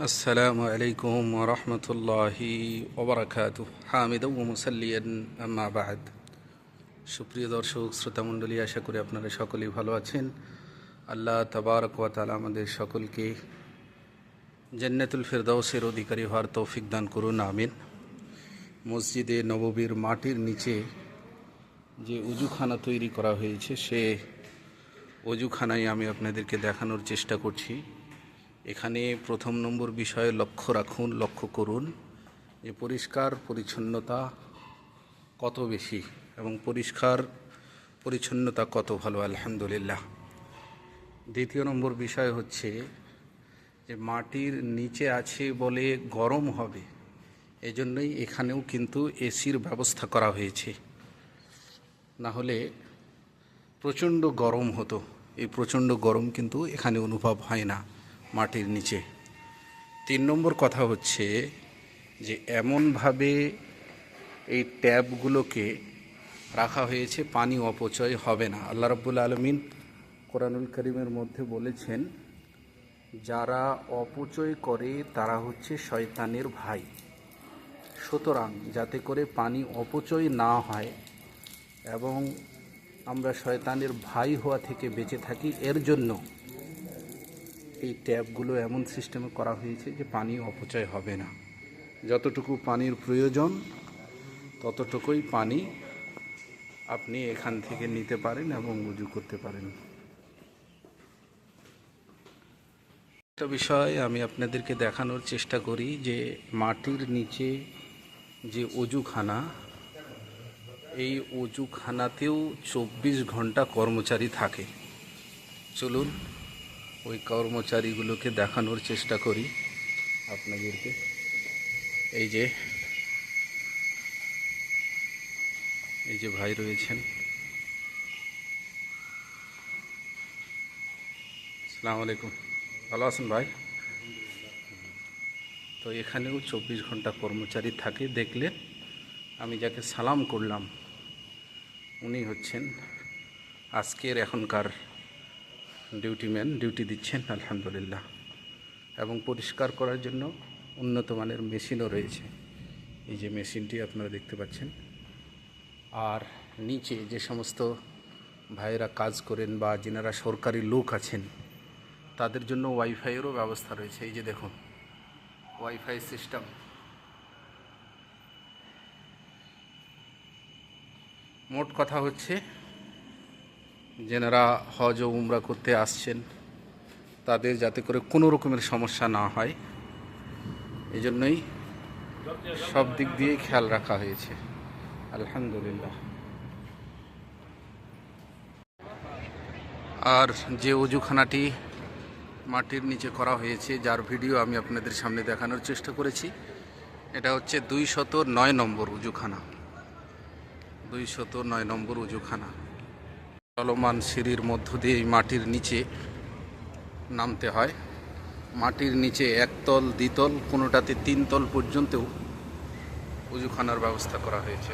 আসসালামু আলাইকুম ওয়া রাহমাতুল্লাহি ওয়া বারাকাতুহু হামিদাও ওয়া মুসাল্লিয়ান আম্মা বা'দ। সুপ্রিয় দর্শক শ্রোতামণ্ডলী, আশা করি আপনারা সকলেই ভালো আছেন। আল্লাহ তাবারক ওয়া তাআলা আমাদের সকলকে জান্নাতুল ফিরদাউসের অধিকারী হওয়ার তৌফিক দান করুন, আমিন। মসজিদে নববীর মাটির নিচে যে অজুখানা তৈরি করা হয়েছে, সে অজুখানাই আমি আপনাদেরকে দেখানোর চেষ্টা করছি। এখানে প্রথম নম্বর বিষয়ে লক্ষ্য করুন যে পরিষ্কার পরিচ্ছন্নতা কত বেশি এবং পরিষ্কার পরিচ্ছন্নতা কত ভালো, আলহামদুলিল্লাহ। দ্বিতীয় নম্বর বিষয় হচ্ছে যে মাটির নিচে আছে বলে গরম হবে, এজন্যই এখানেও কিন্তু এসির ব্যবস্থা করা হয়েছে, না হলে প্রচণ্ড গরম হতো। এই প্রচণ্ড গরম কিন্তু এখানে অনুভব হয় না মাটির নিচে। তিন নম্বর কথা হচ্ছে যে এমনভাবে এই ট্যাপগুলোকে রাখা হয়েছে পানি অপচয় হবে না। আল্লাহ রাব্বুল আলামিন কোরআনুল কারীমের মধ্যে বলেছেন, যারা অপচয় করে তারা হচ্ছে শয়তানের ভাই। সুতরাং যাতে করে পানি অপচয় না হয় এবং আমরা শয়তানের ভাই হওয়া থেকে বেঁচে থাকি, এর জন্য এই ট্যাপগুলো এমন সিস্টেমে করা হয়েছে যে পানি অপচয় হবে না। যতটুকু পানির প্রয়োজন ততটুকুই পানি আপনি এখান থেকে নিতে পারেন এবং উজু করতে পারেন। একটা বিষয় আমি আপনাদেরকে দেখানোর চেষ্টা করি যে মাটির নিচে যে অজুখানা, এই অজুখানাতেও 24 ঘন্টা কর্মচারী থাকে। চলুন ওই কর্মচারীগুলোকে দেখানোর চেষ্টা করি আপনাদেরকে। এই যে ভাই রয়েছেন, আসসালামু আলাইকুম, ভালো আছেন ভাই? তো এখানেও 24 ঘন্টা কর্মচারী থাকে। দেখলেন আমি যাকে সালাম করলাম, উনি হচ্ছেন আজকের এখনকার ডিউটিম্যান, ডিউটি দিচ্ছেন, আলহামদুলিল্লাহ। এবং পরিষ্কার করার জন্য উন্নত মানের মেশিনও রয়েছে। এই যে মেশিনটি আপনারা দেখতে পাচ্ছেন। আর নিচে যে সমস্ত ভাইয়েরা কাজ করেন বা যিনারা সরকারি লোক আছেন, তাদের জন্য ওয়াইফাইয়েরও ব্যবস্থা রয়েছে। এই যে দেখুন, ওয়াইফাই সিস্টেম। মোট কথা হচ্ছে যেনারা হজ ও উমরা করতে আসছেন, তাদের যাতে করে কোনো রকমের সমস্যা না হয়, এজন্যই সব দিক দিয়েই খেয়াল রাখা হয়েছে, আলহামদুলিল্লাহ। আর যে অজুখানাটি মাটির নিচে করা হয়েছে, যার ভিডিও আমি আপনাদের সামনে দেখানোর চেষ্টা করেছি, এটা হচ্ছে 209 নম্বর অজুখানা। 209 নম্বর অজুখানা। চলমান সিঁড়ির মধ্য দিয়ে মাটির নিচে নামতে হয়। মাটির নিচে একতল, দ্বিতল, কোনোটাতে 3 তল পর্যন্তও অজুখানার ব্যবস্থা করা হয়েছে।